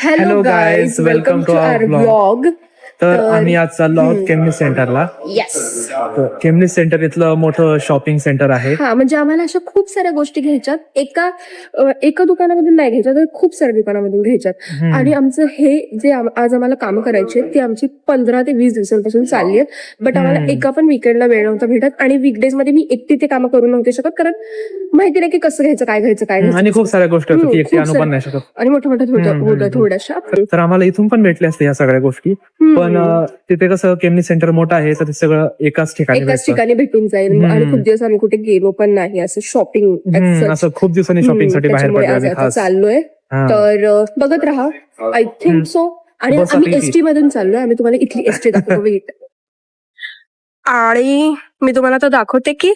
Hello guys, welcome to our blog. तर आम्ही आज चाललो आहोत केमनिस सेंटरला. येस. केमनिस सेंटर इथलं मोठं शॉपिंग सेंटर आहे. हा, म्हणजे आम्हाला अशा खूप साऱ्या गोष्टी घ्यायच्यात. एका दुकानामधून नाही घ्यायच्या, तर खूप साऱ्या दुकानामधून घ्यायच्यात. आणि आमचं हे जे आज आम्हाला कामं करायची आहेत, ती आमची 15 ते 20 दिवसांपासून चालली आहेत. बट आम्हाला एका पण विकेंडला वेळ नव्हता भेटत, आणि वीकडेज मध्ये मी एकटी ते कामं करू नव्हते शकत, कारण माहिती नाही की कसं घ्यायचं, काय घ्यायचं. आणि खूप साऱ्या गोष्टी होत्या की एकटी आणू पण नाही शकत, आणि मोठ्या थोड्याशा. तर आम्हाला इथून पण भेटले असते या सगळ्या गोष्टी. पण तिथे कसं केमनिस सेंटर मोठं आहे, तर ते सगळं एकाच ठिकाणी भेटून जाईल. आणि खूप दिवस आम्ही कुठे गेलो पण नाही, असं शॉपिंग असं खूप दिवसांनी शॉपिंग साठी बाहेर पडलो चाललोय. तर बघत राहा. I think so. आणि आम्ही एसटी मधून चाललोय. आम्ही तुम्हाला इथली एसटी दाखवतो. वेट. आणि मी तुम्हाला तर दाखवते की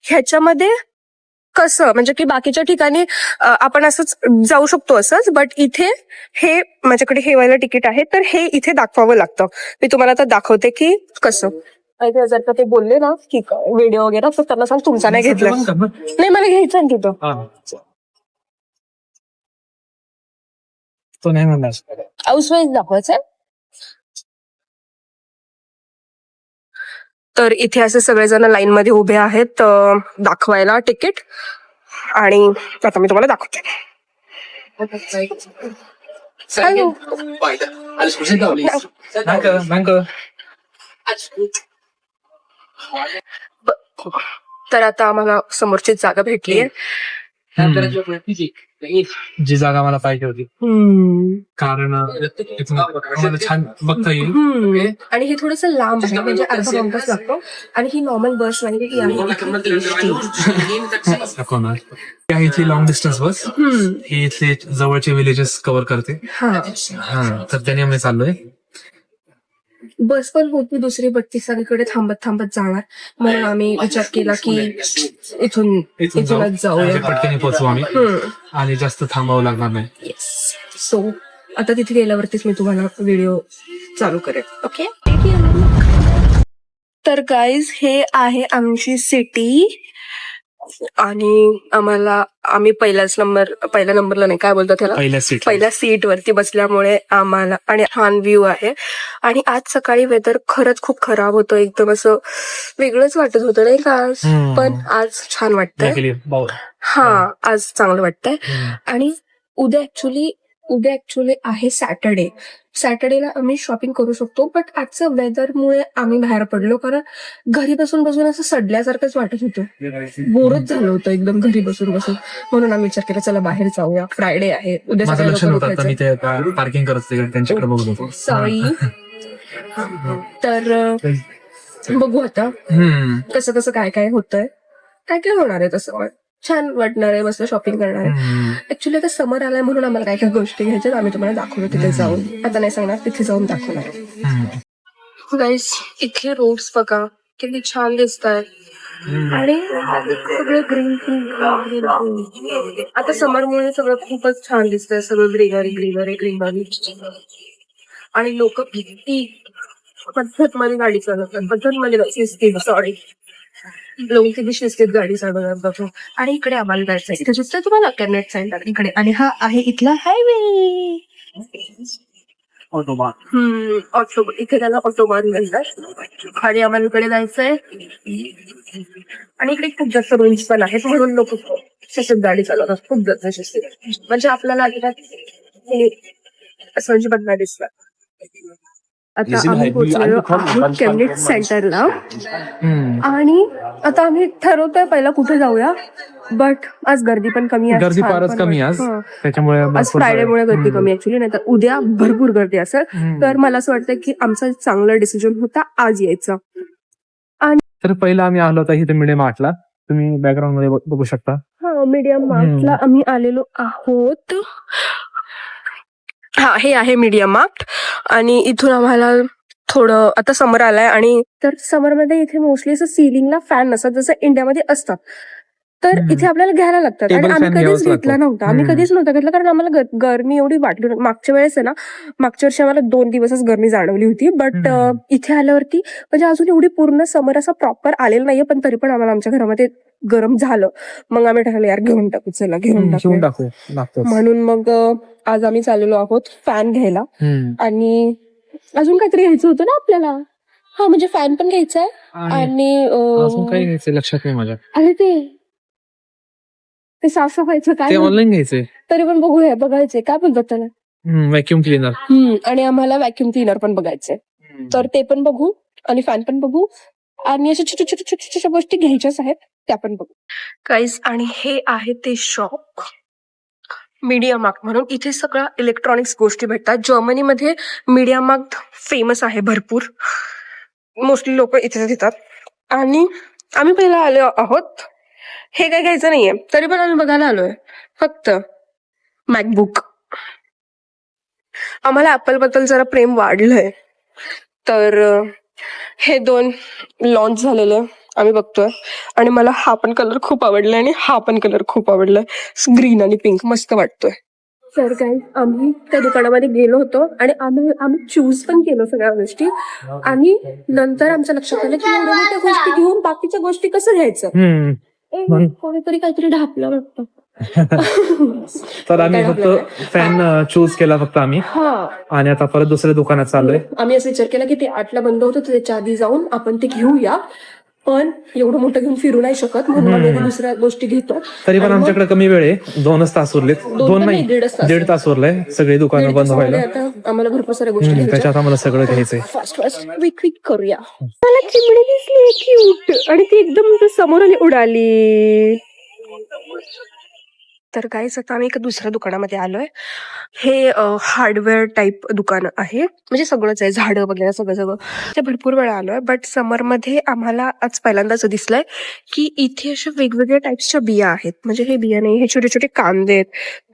ह्याच्यामध्ये कसं, म्हणजे की बाकीच्या ठिकाणी आपण असंच जाऊ शकतो असंच, बट इथे हे माझ्याकडे हे वाला तिकीट आहे, तर हे इथे दाखवावं लागतं. मी तुम्हाला तर दाखवते की कसं. जर का ते बोलले ना की व्हिडिओ वगैरे, तर त्यांना सांग तुमचा नाही घेतला. नाही, मला घ्यायचं आहे तिथं. तो नाही म्हणला हाऊसवाईफ दाखवायचं. तर इथे असे सगळेजण लाईन मध्ये उभे आहेत दाखवायला तिकीट. आणि आता मी तुम्हाला दाखवते. तर आता आम्हाला समोरची जागा भेटली आहे. जी जागा मला पाहिजे होती, कारण छान बघता येईल. आणि हे थोडंसं लांब आहे, म्हणजे अर्धा पाऊण तास लागतो. आणि ही नॉर्मल बस नाही की आहे इथली लॉंग डिस्टन्स बस. ही इथले जवळचे विलेजेस कव्हर करते. तर त्याने आम्ही चाललोय. बस पण होती दुसरी, बट ती सगळीकडे थांबत थांबत जाणार, म्हणून आम्ही विचार केला की इथूनच जाऊया, पटकन पोहोचू आम्ही आणि जास्त थांबावं लागणार नाही. येस. सो आता तिथे गेल्यावरतीच मी तुम्हाला व्हिडिओ चालू करेन. ओके. तर गाईज, हे आहे आमची सिटी. आणि आम्ही पहिल्या नंबरला नाही, काय बोलतो त्याला, पहिल्या सीट वरती बसल्यामुळे आम्हाला, आणि छान व्ह्यू आहे. आणि आज सकाळी वेदर खरंच खूप खराब होतं, एकदम असं वेगळंच वाटत होतं नाही का, पण आज छान वाटतंय. आज चांगलं वाटतंय. आणि उद्या ऍक्च्युली आहे सॅटर्डेला आम्ही शॉपिंग करू शकतो, बट आजचं वेदरमुळे आम्ही बाहेर पडलो, कारण घरी बसून असं सडल्यासारखंच वाटत होतं, बोरच झालं होतं एकदम घरी बसून, म्हणून आम्ही विचार केला चला बाहेर जाऊया. फ्रायडे आहे उद्या, पार्किंग करत त्यांच्याकडे बघत होतो. सॉरी. तर बघू आता कसं काय होतंय, काय होणार आहे. तसं छान वाटणार आहे, मस्त शॉपिंग करणार आहे. ऍक्च्युली आता समर आलाय, म्हणून आम्हाला काय गोष्टी घ्यायच्यात, आम्ही तुम्हाला दाखवलो तिथे जाऊन. आता नाही सांगणार, तिथे जाऊन दाखवणार. गाईस, इथले रोड्स बघा किती छान दिसत आहे. आणि सगळं ग्रीन. आता समरमुळे सगळं खूपच छान दिसतंय, सगळं ग्रीनरी. आणि लोक किती पद्धत मध्ये गाडी चालवतात, लोक किती शिस्तीत गाडी चालवतात. आणि इकडे आम्हाला जायचंय, इथे दिसतंय तुम्हाला कॅनेट सेंटर इकडे, आणि हा आहे इथला हायवे, ऑटोबान. इथे त्याला ऑटोबान म्हणतात. आणि आम्हाला इकडे जायचंय. आणि इकडे खूप जास्त रूल्स पण आहेत, म्हणून लोक शिस्तीत गाडी चालवतात, खूप जास्त शिस्तीत. म्हणजे आपल्याला असं म्हणजे बघणार दिसलं. आता आम्ही पोहोचलेलो आहोत केमनिस सेंटरला. आणि आता आम्ही ठरवतोय पहिला कुठे जाऊया, बट आज गर्दी पण कमी आहे, गर्दी फारच कमी आज, त्याच्यामुळे आज फ्रायडेमुळे गर्दी कमी ऍक्च्युली, नाही तर उद्या भरपूर गर्दी असेल. तर मला असं वाटतं की आमचा चांगला डिसिजन होता आज यायचा. आणि तर पहिला आम्ही आलो होता इथे मीडियम आर्टला, तुम्ही बॅकग्राऊंड मध्ये बघू शकता. मीडियम मार्टला आम्ही आलेलो आहोत. हे आहे मीडियम मार्ट. आणि इथून आम्हाला थोडं, आता समर आलाय, आणि तर समरमध्ये इथे मोस्टली असं सिलिंगला फॅन नसतात जसं इंडियामध्ये असतात, तर इथे आपल्याला घ्यायला लागतात. आणि आम्ही कधीच घेतला नव्हता, कारण आम्हाला गरमी एवढी वाटली. मागच्या वेळेस आहे ना, मागच्या वर्षी आम्हाला 2 दिवसच गरमी जाणवली होती, बट इथे आल्यावरती म्हणजे अजून एवढी पूर्ण समर असा प्रॉपर आलेला नाहीये, पण तरी पण आम्हाला आमच्या घरामध्ये गरम झालं मग आम्ही ठरवलं यार घेऊन टाकू, चला घेऊन घेऊन टाकू. टाकू लागतो. म्हणून मग आज आम्ही चाललेलो आहोत फॅन घ्यायला. आणि अजून काहीतरी घ्यायचं होतं ना आपल्याला. हा म्हणजे फॅन पण घ्यायचा आहे आणि अजून काही घ्यायचं लक्षात नाही माझ्या. अरे ते साफसफाईचं ते काय ऑनलाईन घ्यायचंय. तरी पण बघूया, बघायचे काय बोलतात त्याला. Vacuum cleaner. आणि आम्हाला व्हॅक्युम क्लीनर पण बघायचंय, तर ते पण बघू आणि फॅन पण बघू आणि अशा छोट्या छोट्या छोट्या छोट्या गोष्टी घ्यायच्याच आहेत त्या पण बघू गाईज. आणि हे आहे ते शॉप मीडिया मार्ट म्हणून. इथे सगळ्या इलेक्ट्रॉनिक्स गोष्टी भेटतात. जर्मनीमध्ये मीडिया मार्ट फेमस आहे भरपूर, मोस्टली लोक इथेच घेतात. आणि आम्ही पहिला आलो आहोत, हे काही घ्यायचं नाहीये तरी पण आम्ही बघायला आलोय फक्त मॅकबुक. आम्हाला ऍपल बद्दल जरा प्रेम वाढलंय, तर हे 2 लॉन्च झालेले आम्ही बघतोय. आणि मला हा पण कलर खूप आवडलाय आणि हा पण कलर खूप आवडलाय, ग्रीन आणि पिंक मस्त वाटतोय. तर काय आम्ही त्या दुकानामध्ये गेलो होतो आणि आम्ही चूज पण केलं सगळ्या गोष्टी. आणि नंतर आमच्या लक्षात आलं की एवढ्या मोठ्या गोष्टी घेऊन बाकीच्या गोष्टी कसं घ्यायचं. कोणीतरी काहीतरी ढापलं वाटतं. तर आम्ही फक्त फॅन चूज केला फक्त आम्ही. आणि आता परत दुसऱ्या दुकानात चाललोय. आम्ही असं विचार केला की ते 8ला बंद होतं, त्याच्या आधी जाऊन आपण ते घेऊया, पण एवढं मोठं घेऊन फिरू नाही शकत म्हणून आम्ही दुसऱ्या गोष्टी घेतो. तरी पण आमच्याकडे कमी वेळ आहे, 2च तास उरलेत. 2 नाही 1.5 तास उरलाय सगळी दुकानं बंद व्हायला. आता आम्हाला भरपूर साऱ्या गोष्टी त्याच्यात आम्हाला सगळं घ्यायचंय. फास्ट क्विक करूया. मला चिमणी दिसली क्यूट आणि ती एकदम समोर आली उडाली. तर गाईस आता आम्ही एका दुसऱ्या दुकानामध्ये आलोय. हे हार्डवेअर टाईप दुकान आहे, म्हणजे सगळंच आहे, झाडं वगैरे सगळं. ते भरपूर वेळा आलोय, बट समरमध्ये आम्हाला आज पहिल्यांदाच दिसलंय की इथे अशा वेगवेगळ्या टाईप्सच्या बिया आहेत. म्हणजे हे बिया नाही, हे छोटे छोटे कांदे आहेत.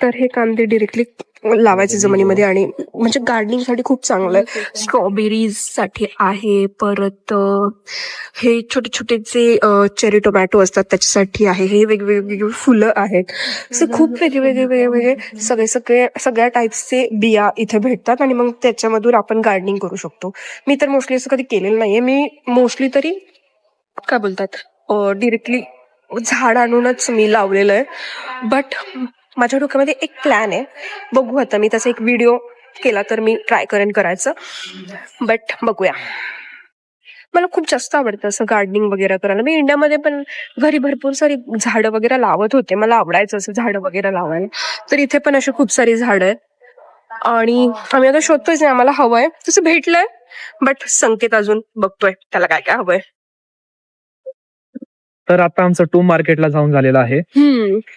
तर हे कांदे डिरेक्टली लावायचे जमिनीमध्ये आणि म्हणजे गार्डनिंग साठी खूप चांगलं आहे. स्ट्रॉबेरीज साठी आहे, परत हे छोटे छोटे जे चेरी टोमॅटो असतात त्याच्यासाठी आहे. हे वेगवेगळी फुलं आहेत. खूप वेगवेगळे सगळ्या टाईप्सचे बिया इथे भेटतात आणि मग त्याच्यामधून आपण गार्डनिंग करू शकतो. मी तर मोस्टली असं कधी केलेलं नाहीये. मी मोस्टली तरी काय बोलतात डिरेक्टली झाड आणूनच मी लावलेलं आहे. बट माझ्या डोक्यामध्ये एक प्लॅन आहे, बघू आता. मी त्याचा एक व्हिडिओ केला तर मी ट्राय करेन करायचं, बट बघूया. मला खूप जास्त आवडतं असं गार्डनिंग वगैरे करायला. मी इंडियामध्ये पण घरी भरपूर सारी झाडं वगैरे लावत होते, मला आवडायचं असं झाडं वगैरे लावायला. तर इथे पण अशी खूप सारी झाडं आहेत आणि आम्ही आता शोधतोय नाही, आम्हाला हवंय तसं भेटलंय, बट संकेत अजून बघतोय त्याला काय काय हवंय. तर आता आमचं टू मार्केटला जाऊन झालेलं आहे.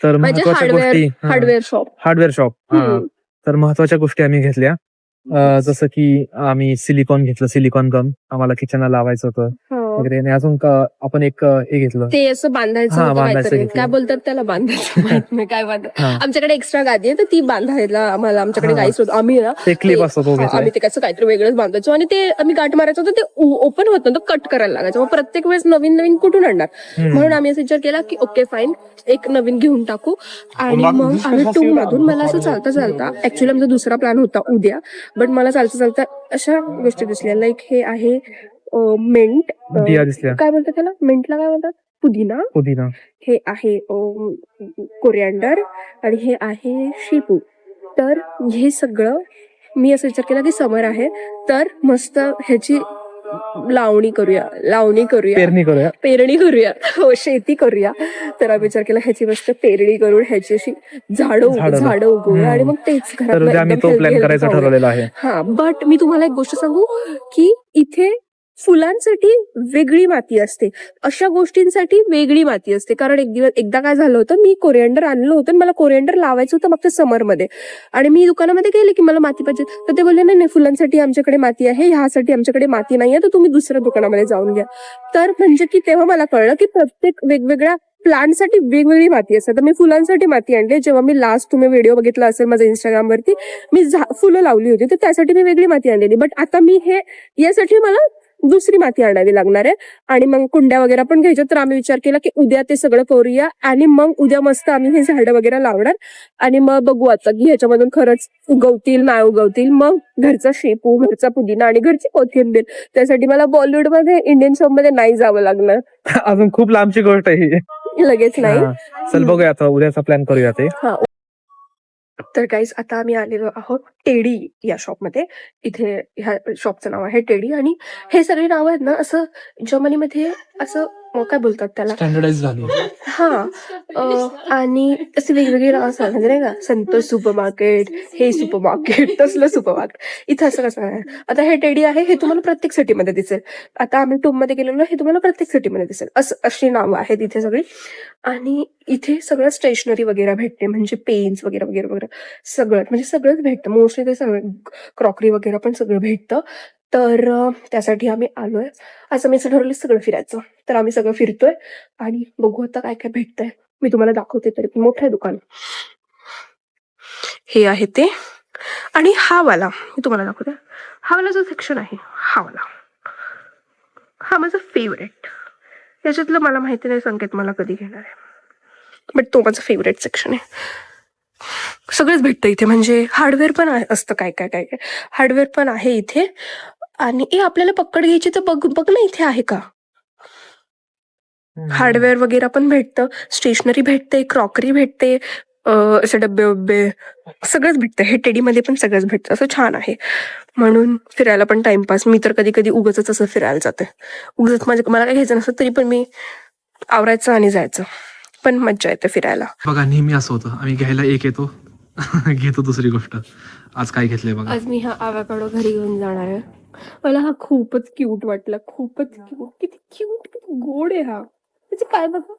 तर महत्वाच्या गोष्टी, हार्डवेअर शॉप. तर महत्वाच्या गोष्टी आम्ही घेतल्या, जसं की आम्ही सिलिकॉन घेतलं, सिलिकॉन गम आम्हाला किचनला लावायचं होतं वगैरे. आणि अजून आपण एक हे घेतलं, ते असं बांधायचं, काय बोलतात त्याला, बांधायचं माहित नाही काय बांधायचं. आमच्याकडे एक्स्ट्रा गादी आहे तर ती बांधायला आम्हाला, आमच्याकडे गाईस होत, आम्ही ना ते क्लिप असतो, आम्ही ते कसं काहीतरी वेगळंच बांधायचो आणि ते आम्ही गाठ मारायचो तर ते ओपन होत नव्हतं, कट करायला लागायचं. मग प्रत्येक वेळेस नवीन नवीन कुठून आणणार, म्हणून आम्ही असं विचार केला की ओके फाईन, एक नवीन घेऊन टाकू. आणि मग आम्ही 2 मधून, मला असं चालता ऍक्च्युअली आमचा दुसरा प्लॅन होता उद्या, बट मला चालता अशा गोष्टी दिसल्या. लाईक हे आहे मिंट, काय बोलतात त्याला, मिंटला काय बोलतात, पुदिना. हे आहे कोरिअँडर आणि हे आहे शेपू. तर हे सगळं मी असं विचार केला की समर आहे तर मस्त ह्याची पेरणी करूया, हो शेती करूया. तर आम्ही विचार केला ह्याची मस्त पेरणी करून ह्याची अशी झाडं उगवूया आणि मग तेच घरात. हा, बट मी तुम्हाला एक गोष्ट सांगू की इथे फुलांसाठी वेगळी माती असते, अशा गोष्टींसाठी वेगळी माती असते. कारण एकदा काय झालं होतं, मी कोरिअँडर आणलं होतं, मला कोरिअँडर लावायचं होतं मागच्या समरमध्ये आणि मी दुकानामध्ये गेले की मला माती पाहिजे, तर ते बोलले नाही फुलांसाठी आमच्याकडे माती आहे, ह्यासाठी आमच्याकडे माती नाहीये, तर तुम्ही दुसऱ्या दुकानामध्ये जाऊन घ्या. तर म्हणजे की तेव्हा मला कळलं की प्रत्येक वेगवेगळ्या प्लांटसाठी वेगवेगळी माती असते. तर मी फुलांसाठी माती आणली. जेव्हा मी लास्ट तुम्ही व्हिडिओ बघितला असेल माझ्या इंस्टाग्रामवरती, मी फुलं लावली होती तर त्यासाठी मी वेगळी माती आणलेली. बट आता मी यासाठी मला दुसरी माती आणावी लागणार आहे आणि मग कुंड्या वगैरे पण घ्यायच्या. तर आम्ही विचार केला की उद्या ते सगळं करूया आणि मग उद्या मस्त आम्ही हे झाडं वगैरे लावणार आणि मग बघू आता की ह्याच्यामधून खरंच उगवतील नाही उगवतील. मग घरचा शेपू, घरचा पुदिना आणि घरची कोथिंबीर, त्यासाठी मला बॉलिवूडमध्ये, इंडियन शो मध्ये नाही जावं लागणार. अजून खूप लांबची गोष्ट आहे. लगेच नाही. चल बघूया आता उद्याचा प्लॅन करूया ते. हा. तर गाईज आता आम्ही आलेलो आहोत टेडी या शॉपमध्ये. इथे ह्या शॉपचं नाव आहे टेडी आणि हे सगळे नाव आहेत ना असं जर्मनीमध्ये असं काय बोलतात त्याला, स्टँडर्डाइज झाली. हा. आणि असे वेगवेगळे नाव असतात म्हणजे नाही का, संतोष सुपर मार्केट, हे सुपर मार्केट, तसलं सुपर मार्केट. इथं असं कसं आहे. आता हे टेडी आहे हे तुम्हाला प्रत्येक सिटीमध्ये दिसेल. आता आम्ही टूम मध्ये गेलेलो हे तुम्हाला प्रत्येक सिटीमध्ये दिसेल. असं अशी नावं आहेत इथे सगळी. आणि इथे सगळं स्टेशनरी वगैरे भेटते म्हणजे पेन्स वगैरे वगैरे वगैरे सगळं म्हणजे सगळंच भेटतं. मोस्टली ते सगळं क्रॉकरी वगैरे पण सगळं भेटतं. तर त्यासाठी आम्ही आलोय. आज आम्ही असं ठरवलं सगळं फिरायचं. तर आम्ही सगळं फिरतोय आणि बघू आता काय काय भेटतंय. मी तुम्हाला दाखवते. तरी पण मोठं आहे दुकान. हे आहे ते. आणि हा वाला मी तुम्हाला दाखवते. हा वाला जो सेक्शन आहे हा वाला हा माझा फेवरेट. याच्यातलं मला माहिती नाही संकेत मला कधी घेणार आहे, बट तो माझा फेवरेट सेक्शन आहे. सगळंच भेटतं इथे म्हणजे हार्डवेअर पण असतं काय काय काय काय हार्डवेअर पण आहे इथे. आणि आपल्याला पकड घ्यायची तर बघ बघ ना इथे आहे का. हार्डवेअर वगैरे पण भेटतं, स्टेशनरी भेटते, क्रॉकरी भेटते, असे डब्बे वब्बे सगळंच भेटतं. हे टेडीमध्ये पण सगळंच भेटतं. असं छान आहे म्हणून फिरायला पण टाइमपास. मी तर कधी कधी उगाचच असं फिरायला जाते. उगाच मला काय घ्यायचं नसतं तरी पण मी आवरायचं आणि जायचं. पण मज्जा येते फिरायला. बघा नेहमी असं होतं, आम्ही घ्यायला एक येतो घेतो दुसरी गोष्ट. आज काय घेतलंय बघा. आज मी हा आवाकाडो घरी घेऊन जाणार आहे. मला हा खूपच क्यूट वाटला. खूपच क्यूट. किती क्यूट, किती गोड आहे हा. त्याचे पाय बघा,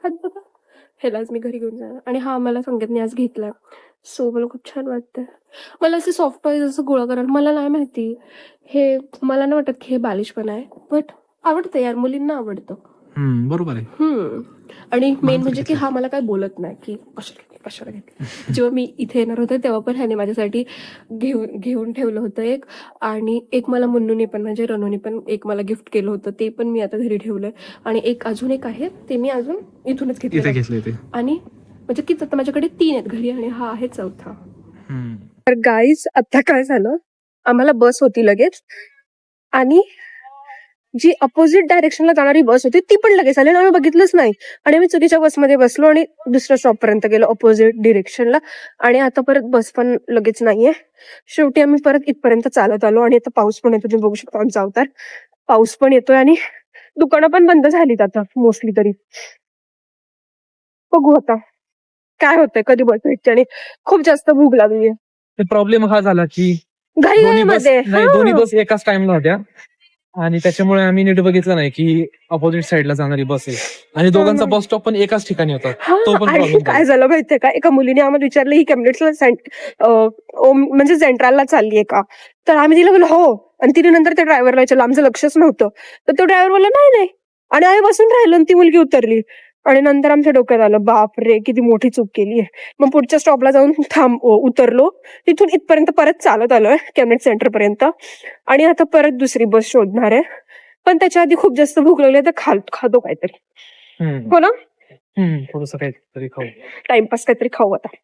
हात बघा. ह्यालाच मी घरी घेऊन जाणार. आणि हा मला संकेतने आज घेतलाय. सो मला खूप छान वाटतंय. मला असे सॉफ्ट टॉईज असं गोळा करायला मला नाही माहिती. हे मला नाही वाटत की हे बालिश पण आहे, बट आवडतं यार, मुलींना आवडतं. बरोबर आहे. आणि मेन म्हणजे की हा मला काय बोलत नाही की कशाला घेतलं. जेव्हा मी इथे येणार होते तेव्हा पण ह्याने माझ्यासाठी घेऊन ठेवलं होतं एक. आणि एक मला मुन्नूने पण म्हणजे रनूने पण एक मला गिफ्ट केलं होतं, ते पण मी आता घरी ठेवलंय. आणि एक अजून एक आहे ते मी अजून इथूनच घेतलं. आणि म्हणजे किती आता माझ्याकडे 3 आहेत घरी आणि हा आहे 4था. तर गाईज आता काय झालं, आम्हाला बस होती लगेच आणि जी अपोजिट डायरेक्शनला जाणारी बस होती ती पण लगेच आली आणि आम्ही बघितलंच नाही. आणि आम्ही चुकीच्या बसमध्ये बसलो आणि दुसऱ्या स्टॉप पर्यंत गेलो अपोजिट डिरेक्शनला. आणि आता परत बस पण लगेच नाहीये. शेवटी आम्ही परत इथपर्यंत चालत आलो. आणि आता पाऊस पण येतो, तुम्ही बघू शकता आमचा अवतार. पाऊस पण येतोय आणि दुकानं पण बंद झालीत आता मोस्टली तरी. बघू आता काय होतंय, कधी बस भेटते. आणि खूप जास्त भूक लागली आहे. प्रॉब्लेम हा झाला की घाईमध्ये दोन्ही बस एकाच टाइमला होत्या आणि त्याच्यामुळे आम्ही नीट बघितलं नाही की अपोजिट साइडला जाणारी बस आहे आणि दोघांचा बस स्टॉप पण एकाच ठिकाणी होता. तो पण प्रॉब्लेम. काय झालं माहितीये का, एका मुलीने आम्हाला विचारलं ही कॅम्ब्रिजला म्हणजे सेंट्रलला चाललीये का, तर आम्ही तिला बोललो हो. आणि तिने नंतर त्या ड्रायव्हरला विचारलं, आमचं लक्षच नव्हतं. तर तो ड्रायव्हर बोलला नाही नाही. आणि आम्ही बसून राहिलो आणि ती मुलगी उतरली. आणि नंतर आमच्या डोक्यात आलं बाप रे किती मोठी चूक केली आहे. मग पुढच्या स्टॉपला जाऊन उतरलो. तिथून इथपर्यंत परत चालत आलोय कॅम्ब्रिज सेंटर पर्यंत. आणि आता परत दुसरी बस शोधणार आहे. पण त्याच्या आधी खूप जास्त भूक लागली तर खातो काहीतरी. हो ना, थोडस काहीतरी खाऊ, टाइमपास काहीतरी खाऊ आता.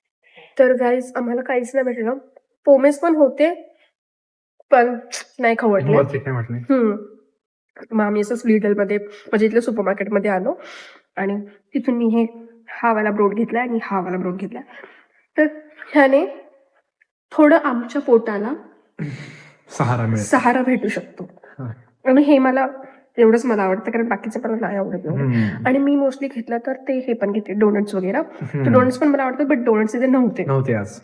तर गाईज आम्हाला काहीच नाही भेटलं. पोमेस पण होते पण नाही खाऊ वाटले. मग आम्ही असं स्वीटलमध्ये म्हणजे इथल्या सुपर मार्केटमध्ये आलो आणि तिथून मी हा वाला ब्रोड घेतला आणि हा वाला ब्रोड घेतला. तर ह्याने थोडं आमच्या पोटाला सहारा भेटू शकतो. आणि हे मला एवढंच मला आवडतं कारण बाकीचं पण नाही आवडत एवढं. आणि मी मोस्टली घेतलं तर ते हे पण घेते डोनट्स वगैरे. तर डोनट्स पण मला आवडतं बट डोनट्स इथे नव्हते आज.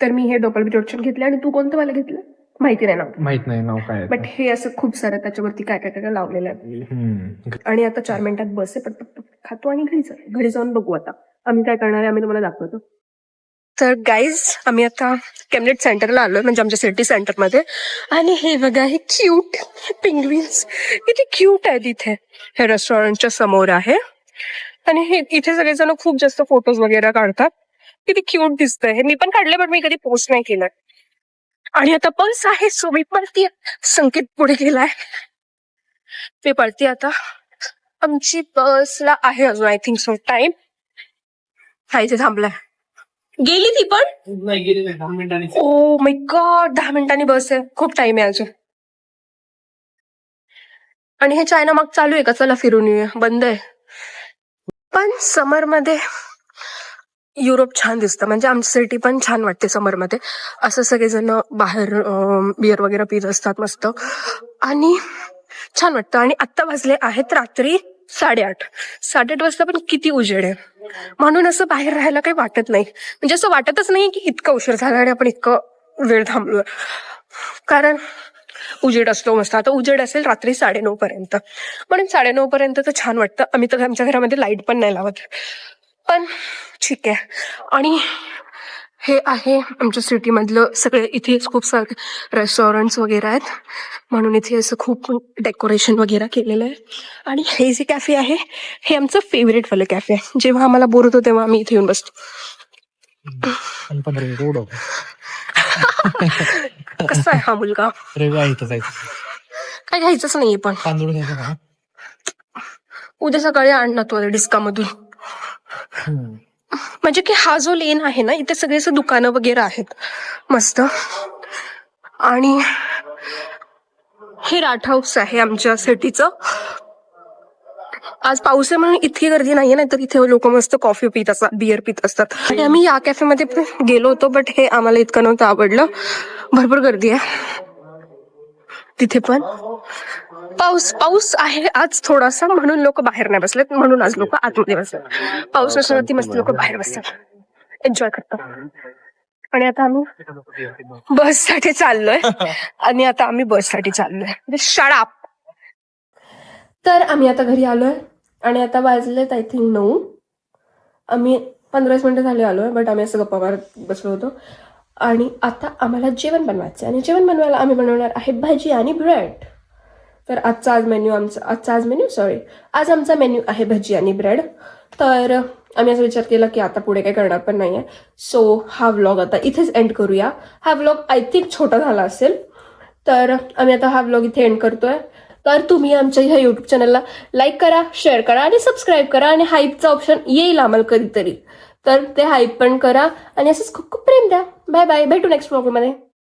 तर मी हे डबल बिटोशन घेतले. आणि तू कोणतं वाला घेतलं माहिती नाही नाव काय, बट हे असं खूप सारं त्याच्यावरती काय काय काय लावलेलं आहे. आणि आता 4 मिनिटात बस आहे, पटपट खातो आणि घरी जाऊन बघू आता आम्ही काय करणार आहे, आम्ही तुम्हाला दाखवतो. तर गाईज आम्ही आता कॅम्ब्रिज सेंटरला आलोय म्हणजे आमच्या सिटी सेंटरमध्ये. आणि हे बघा हे क्यूट पिंग्विन्स किती क्यूट आहेत इथे. हे रेस्टॉरंटच्या समोर आहे आणि हे इथे सगळेजण खूप जास्त फोटोज वगैरे काढतात. किती क्यूट दिसतंय. हे मी पण काढले बट मी कधी पोस्ट नाही केलंय. आणि आता बस आहे सो मी पळतीये. संकेत पुढे गेलाय, मी पळते आता. आमची बसला आहे अजून आय थिंक सो टाइम. हा इथे थांबलाय. गेली ती पण नाही गेली 10 मिनिटांनी. ओ माय गॉड 10 मिनिटांनी बस आहे, खूप टाइम आहे अजून. आणि हे चायना माग चालू आहे का, चला फिरून येऊया. बंद आहे. पण समरमध्ये युरोप छान दिसतं, म्हणजे आमची सिटी पण छान वाटते समरमध्ये. असं सगळेजण बाहेर बिअर वगैरे पित असतात मस्त, आणि छान वाटतं. आणि आत्ता वाजले आहेत रात्री 8:30 वाजता, पण किती उजेड आहे, म्हणून असं बाहेर राहायला काही वाटत नाही. म्हणजे असं वाटतच नाही की इतका उशीर झाला आणि आपण इतकं वेळ थांबलोय, कारण उजेड असतो मस्त. आता उजेड असेल रात्री 9:30 पर्यंत, म्हणून 9:30 पर्यंत तर छान वाटतं. आम्ही तर आमच्या घरामध्ये लाईट पण नाही लावत, पण ठीक आहे. आणि हे आहे आमच्या सिटीमधलं सगळे, इथे खूप सारे रेस्टॉरंट्स वगैरे आहेत, म्हणून इथे असं खूप डेकोरेशन वगैरे केलेलं आहे. आणि हे जे कॅफे आहे हे आमचं फेवरेट वालं कॅफे आहे. जेव्हा आम्हाला बोर होतो तेव्हा आम्ही इथे येऊन बसतो. कसा आहे हा मुलगा? काय घ्यायचंच नाहीये, पण तांदूळ घ्यायचा का? उद्या सकाळी आण ना तू डिस्कामधून. म्हणजे की हा जो लेन आहे ना, इथे सगळे असं दुकानं वगैरे आहेत मस्त. आणि हे राठ हाऊस आहे आमच्या सिटीचं. आज पाऊस आहे म्हणून इतकी गर्दी नाहीये, नाही तर इथे लोक मस्त कॉफी पित असतात, बिअर पित असतात. आणि आम्ही या कॅफेमध्ये पण गेलो होतो, बट हे आम्हाला इतकं नव्हतं आवडलं. भरपूर गर्दी आहे तिथे पण. पाऊस आहे आज थोडासा, म्हणून लोक बाहेर नाही बसलेत, म्हणून आज लोक आतमध्ये बसतात. पाऊस नसला ती मस्त लोक बाहेर बसतात, एन्जॉय करतात. आणि आता आम्ही बससाठी चाललोय, शट अप. तर आम्ही आता घरी आलोय आणि आता वाजलेत आय थिंक 9. आम्ही 15 मिनिटं झाले आलोय, बट आम्ही असं गप्पा मारत बसलो होतो. आणि आता आम्हाला जेवण बनवायचं, आणि जेवण बनवायला आम्ही बनवणार आहे भाजी आणि ब्रेड. तर आज आमचा मेन्यू आहे भजी आणि ब्रेड. तर आम्ही असं विचार केला की आता पुढे काही करणार पण नाहीये, सो हा व्लॉग आता इथेच एंड करूया. हा व्लॉग आय थिंक छोटा झाला असेल, तर आम्ही आता हा व्लॉग इथे एंड करतोय. तर तुम्ही आमच्या ह्या युट्यूब चॅनलला लाईक करा, शेअर करा आणि सबस्क्राईब करा. आणि हाईपचा ऑप्शन येईल आम्हाला कधीतरी, तर ते हाईप पण करा आणि असंच खूप खूप प्रेम द्या. बाय बाय, भेटू नेक्स्ट व्लॉगमध्ये.